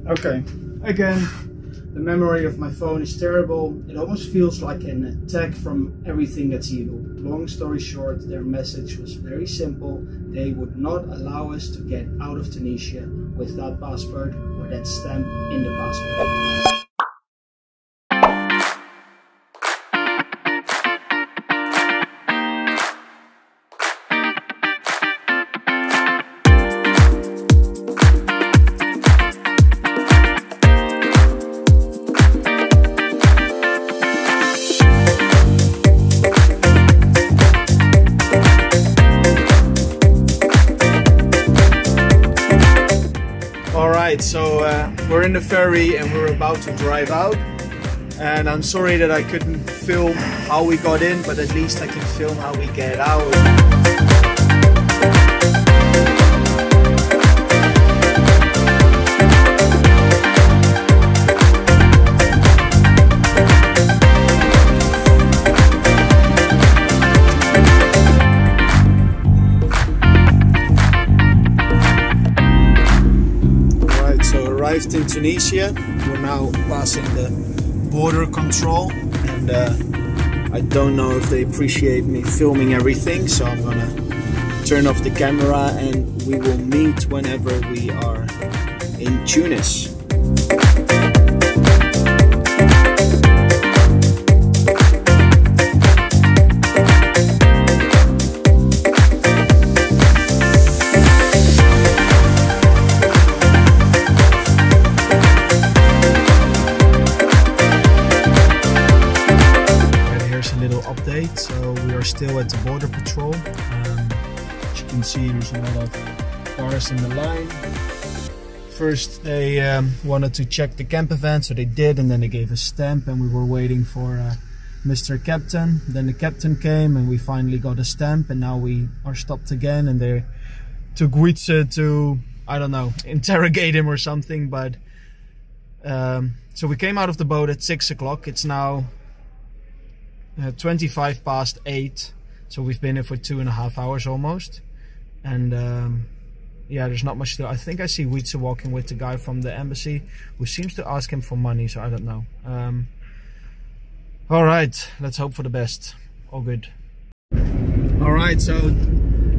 Okay, again, the memory of my phone is terrible. It almost feels like an attack from everything that's evil. Long story short, their message was very simple. They would not allow us to get out of Tunisia with that passport or that stamp in the passport. So we're in the ferry and we're about to drive out, and I'm sorry that I couldn't film how we got in, but at least I can film how we get out. Arrived in Tunisia. We're now passing the border control, and I don't know if they appreciate me filming everything, so I'm gonna turn off the camera and we will meet whenever we are in Tunis. So we are still at the border patrol. As you can see, there's a lot of cars in the line. First they wanted to check the camper van, so they did, and then they gave a stamp, and we were waiting for Mr. Captain. Then the captain came and we finally got a stamp, and now we are stopped again, and they took Wietse to, I don't know, interrogate him or something. But so we came out of the boat at 6 o'clock. It's now 25 past 8, so we've been here for 2.5 hours almost, and yeah, there's not much to. I think I see Wietse walking with the guy from the embassy who seems to ask him for money, so I don't know. All right, let's hope for the best. All good. All right, so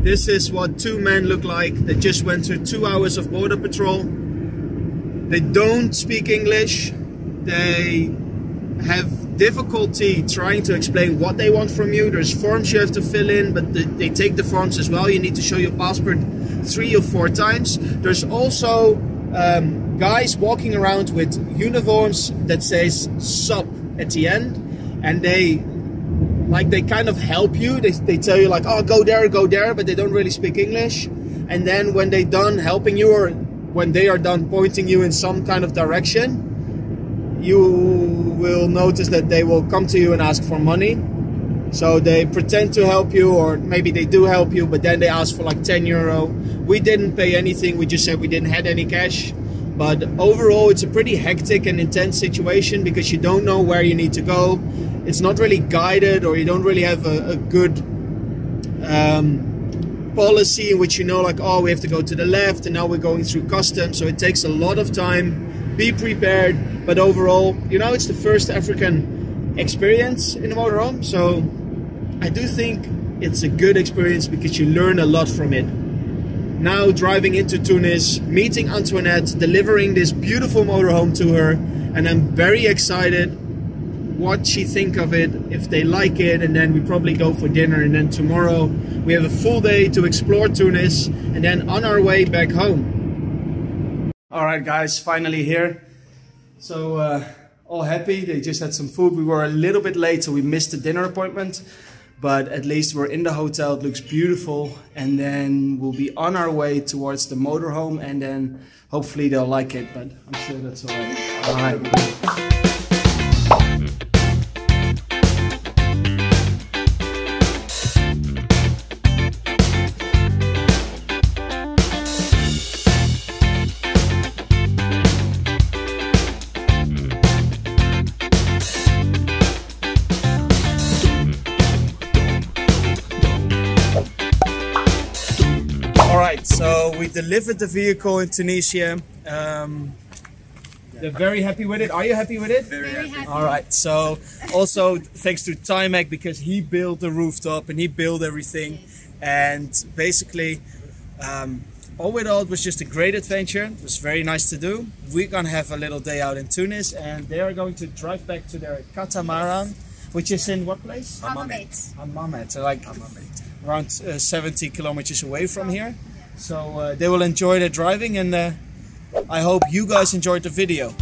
this is what two men look like that just went through 2 hours of border patrol. They don't speak English. They have difficulty trying to explain what they want from you. There's forms you have to fill in, but they take the forms as well. You need to show your passport 3 or 4 times. There's also guys walking around with uniforms that says SUP at the end, and they kind of help you. They tell you like, oh, go there, but they don't really speak English. And then when they're done helping you, or when they are done pointing you in some kind of direction, you will notice that they will come to you and ask for money. So they pretend to help you, or maybe they do help you, but then they ask for like 10 euro. We didn't pay anything, we just said we didn't have any cash. But overall it's a pretty hectic and intense situation because you don't know where you need to go. It's not really guided, or you don't really have a good policy in which you know like, oh, we have to go to the left and now we're going through customs. So it takes a lot of time. Be prepared, but overall, you know, it's the first African experience in a motorhome, so I do think it's a good experience because you learn a lot from it. Now driving into Tunis, meeting Antoinette, delivering this beautiful motorhome to her, and I'm very excited what she think of it, if they like it, and then we probably go for dinner, and then tomorrow we have a full day to explore Tunis, and then on our way back home. Alright guys, finally here. So all happy. They just had some food. We were a little bit late, so we missed the dinner appointment. But at least we're in the hotel. It looks beautiful. And then we'll be on our way towards the motorhome. And then hopefully they'll like it. But I'm sure that's alright. Alright. Alright, so we delivered the vehicle in Tunisia. They're very happy with it. Are you happy with it? Very happy. All right. So also thanks to Timac, because he built the rooftop and he built everything. And basically, all in all, it was just a great adventure. It was very nice to do. We're gonna have a little day out in Tunis, and they are going to drive back to their catamaran, which is in what place? Hammamet. So like around 70 kilometers away from here. So they will enjoy their driving, and I hope you guys enjoyed the video.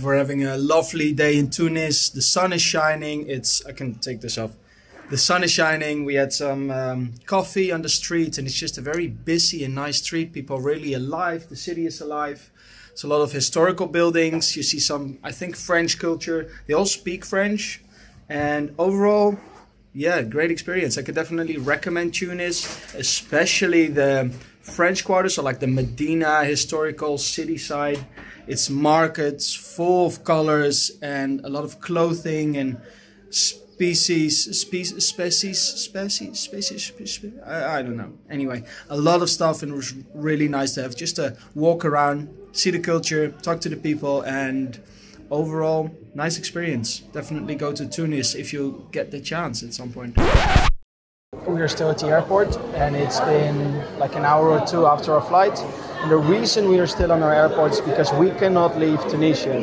We're having a lovely day in Tunis. The sun is shining. I can take this off. The sun is shining. We had some coffee on the street, and it's just a very busy and nice street. People are really alive. The city is alive. It's a lot of historical buildings. You see some, I think, French culture. They all speak French. And overall, yeah, great experience. I could definitely recommend Tunis, especially the French quarters, so like the Medina historical city side. It's markets full of colors and a lot of clothing and species, I don't know. Anyway, a lot of stuff, and it was really nice to have just a walk around, see the culture, talk to the people, and overall, nice experience. Definitely go to Tunis if you get the chance at some point. We are still at the airport, and it's been like an hour or two after our flight. And the reason we are still on our airport is because we cannot leave Tunisia.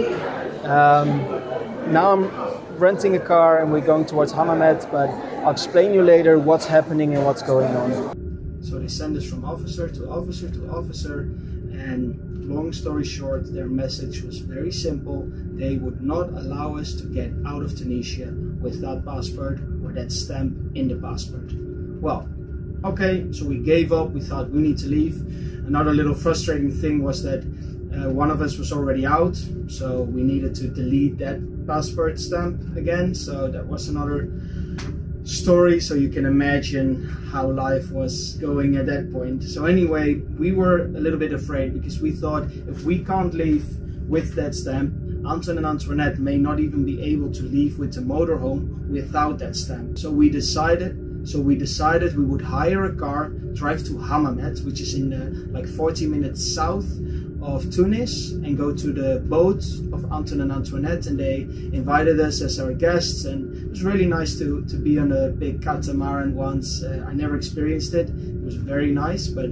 Now I'm renting a car and we're going towards Hammamet, but I'll explain you later what's happening and what's going on. So they send us from officer to officer to officer, and long story short, their message was very simple. They would not allow us to get out of Tunisia with that passport or that stamp in the passport. Well, okay, so we gave up. We thought we need to leave. Another little frustrating thing was that one of us was already out, so we needed to delete that passport stamp again. So that was another story. So you can imagine how life was going at that point. So anyway, we were a little bit afraid, because we thought if we can't leave with that stamp, Anton and Antoinette may not even be able to leave with the motorhome without that stamp. So we decided we would hire a car, drive to Hammamet, which is in like 40 minutes south of Tunis, and go to the boat of Anton and Antoinette. And they invited us as our guests, and it was really nice to be on a big catamaran once. I never experienced it. It was very nice, but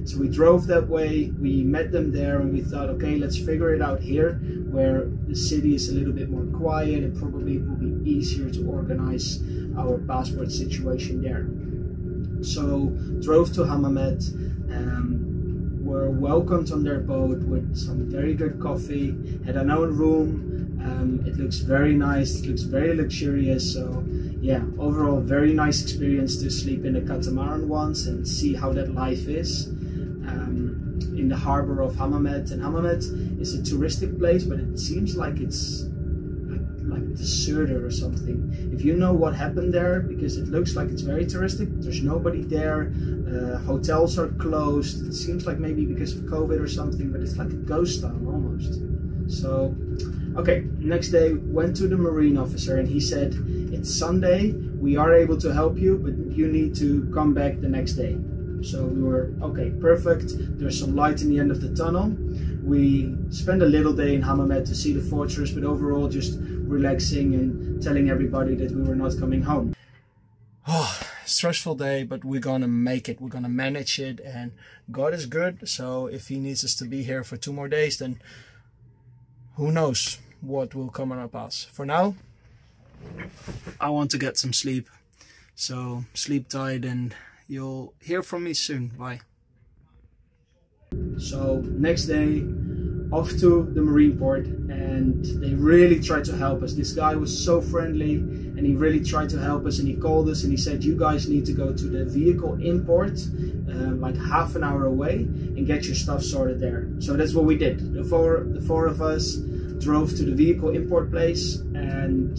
so we drove that way. We met them there, and we thought, okay, let's figure it out here, where the city is a little bit more quiet, and probably it will be easier to organize our passport situation there. So drove to Hammamet, were welcomed on their boat with some very good coffee, had our own room. It looks very nice, it looks very luxurious. So yeah, overall very nice experience to sleep in a catamaran once and see how that life is in the harbor of Hammamet. And Hammamet is a touristic place, but it seems like it's like deserted or something. If you know what happened there, because it looks like it's very touristic, there's nobody there, hotels are closed. It seems like maybe because of COVID or something, but it's like a ghost town almost. So okay, next day went to the marine officer, and he said, it's Sunday, we are able to help you, but you need to come back the next day. So we were, okay, perfect. There's some light in the end of the tunnel. We spent a little day in Hammamet to see the fortress, but overall just relaxing and telling everybody that we were not coming home. Oh, stressful day, but we're gonna make it. We're gonna manage it, and God is good. So if he needs us to be here for 2 more days, then who knows what will come on our path. For now, I want to get some sleep. So sleep tight, and you'll hear from me soon. Bye. So next day, off to the marine port, and they really tried to help us. This guy was so friendly, and he really tried to help us, and he called us and he said, you guys need to go to the vehicle import, like half an hour away, and get your stuff sorted there. So that's what we did. The four of us drove to the vehicle import place, and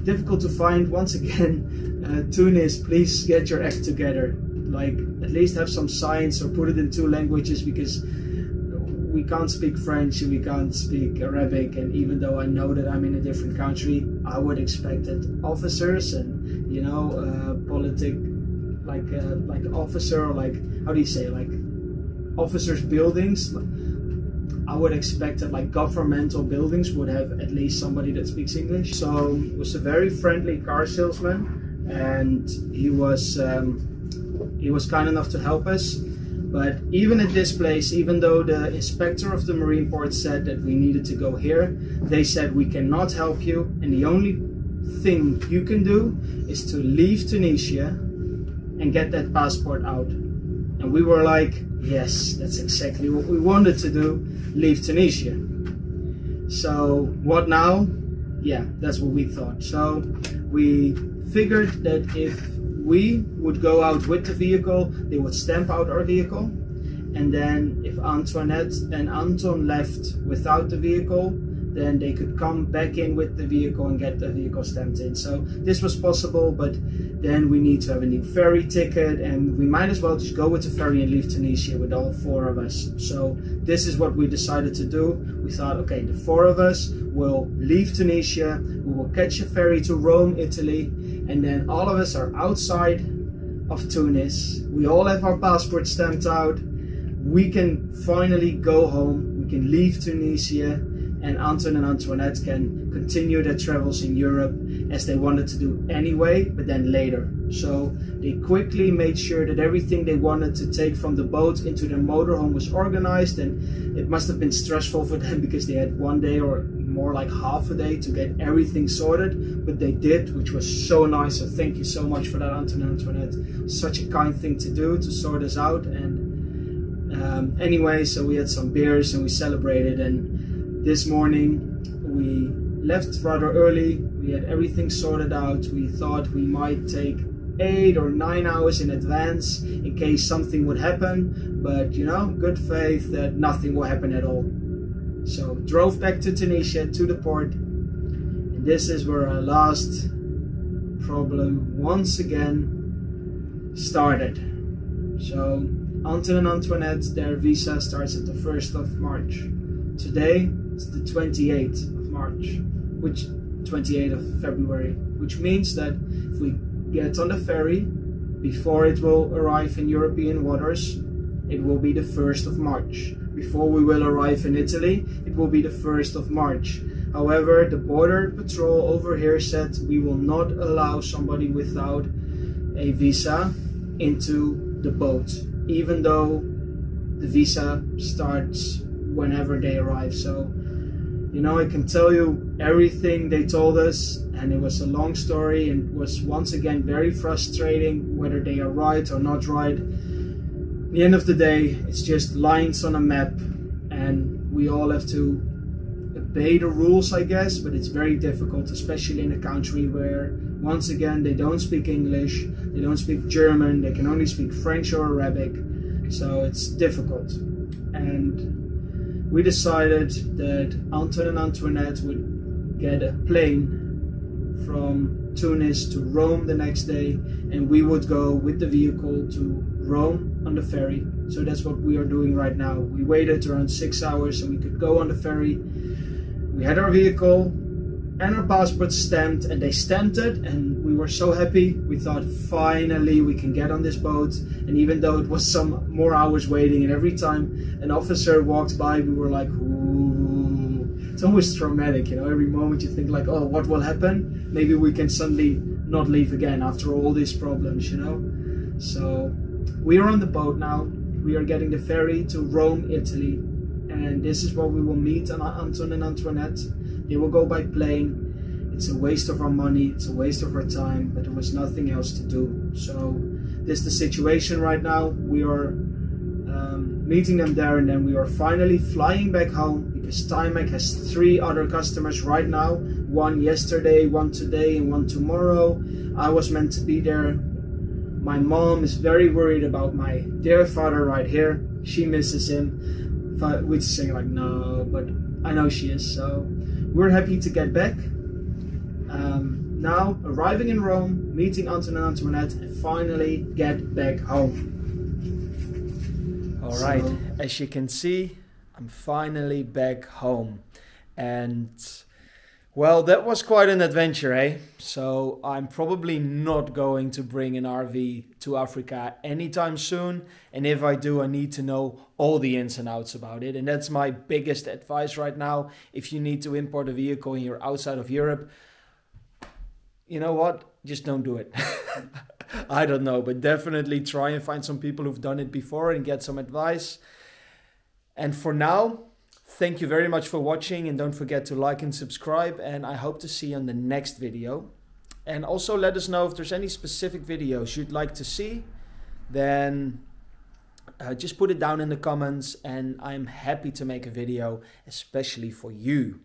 difficult to find once again. Tunis, please get your act together. Like, at least have some signs or put it in 2 languages, because we can't speak French and we can't speak Arabic, and even though I know that I'm in a different country, I would expect that officers and, you know, like officer, or like, how do you say, like officers' buildings, I would expect that like governmental buildings would have at least somebody that speaks English. So it was a very friendly car salesman, and he was kind enough to help us. But even at this place, even though the inspector of the marine port said that we needed to go here, they said we cannot help you, and the only thing you can do is to leave Tunisia and get that passport out. And we were like, yes, that's exactly what we wanted to do, leave Tunisia. So what now? Yeah, that's what we thought. So we figured that if we would go out with the vehicle, they would stamp out our vehicle, and then if Antoinette and Anton left without the vehicle, then they could come back in with the vehicle and get the vehicle stamped in. So this was possible, but then we need to have a new ferry ticket, and we might as well just go with the ferry and leave Tunisia with all 4 of us. So this is what we decided to do. We thought, okay, the 4 of us will leave Tunisia, we will catch a ferry to Rome, Italy, and then all of us are outside of Tunis. We all have our passports stamped out. We can finally go home. We can leave Tunisia, and Anton and Antoinette can continue their travels in Europe as they wanted to do anyway, but then later. So they quickly made sure that everything they wanted to take from the boat into their motorhome was organized, and it must have been stressful for them because they had 1 day or more like half a day to get everything sorted, but they did, which was so nice. So thank you so much for that, Anton and Antoinette. Such a kind thing to do, to sort us out. And anyway, so we had some beers and we celebrated, and this morning we left rather early. We had everything sorted out. We thought we might take 8 or 9 hours in advance in case something would happen, but you know, good faith that nothing will happen at all. So drove back to Tunisia, to the port, and this is where our last problem once again started. So Anton and Antoinette, their visa starts at the 1st of March. Today it's the 28th of March, 28th of February, which means that if we get on the ferry before it will arrive in European waters, it will be the 1st of March. Before we will arrive in Italy, it will be the 1st of March. However, the border patrol over here said we will not allow somebody without a visa into the boat, even though the visa starts whenever they arrive. So, you know, I can tell you everything they told us, and it was a long story, and was once again very frustrating whether they are right or not right. At the end of the day, it's just lines on a map, and we all have to obey the rules, I guess, but it's very difficult, especially in a country where, once again, they don't speak English, they don't speak German, they can only speak French or Arabic, so it's difficult. And we decided that Anton and Antoinette would get a plane from Tunis to Rome the next day, and we would go with the vehicle to Rome on the ferry. So that's what we are doing right now. We waited around 6 hours so we could go on the ferry. We had our vehicle, and our passports stamped, and they stamped it, and we were so happy. We thought, finally we can get on this boat. And even though it was some more hours waiting, and every time an officer walked by, we were like, ooh. It's always traumatic, you know, every moment you think like, oh, what will happen? Maybe we can suddenly not leave again after all these problems, you know. So we are on the boat now. We are getting the ferry to Rome, Italy, and this is where we will meet Anton and Antoinette. They will go by plane. It's a waste of our money, it's a waste of our time, but there was nothing else to do. So this is the situation right now. We are meeting them there, and then we are finally flying back home, because Timex has 3 other customers right now. One yesterday, one today, and one tomorrow. I was meant to be there. My mom is very worried about my dear father right here. She misses him. We're saying like, no, but I know she is. So we're happy to get back. Now arriving in Rome, meeting Anton and Antoinette, and finally get back home. All right, as you can see, I'm finally back home. And well, that was quite an adventure, eh? So I'm probably not going to bring an RV to Africa anytime soon. And if I do, I need to know all the ins and outs about it. And that's my biggest advice right now. If you need to import a vehicle and you're outside of Europe, you know what? Just don't do it. I don't know, but definitely try and find some people who've done it before and get some advice. And for now, thank you very much for watching, and don't forget to like and subscribe, and I hope to see you on the next video. And also let us know if there's any specific videos you'd like to see, then just put it down in the comments, and I'm happy to make a video especially for you.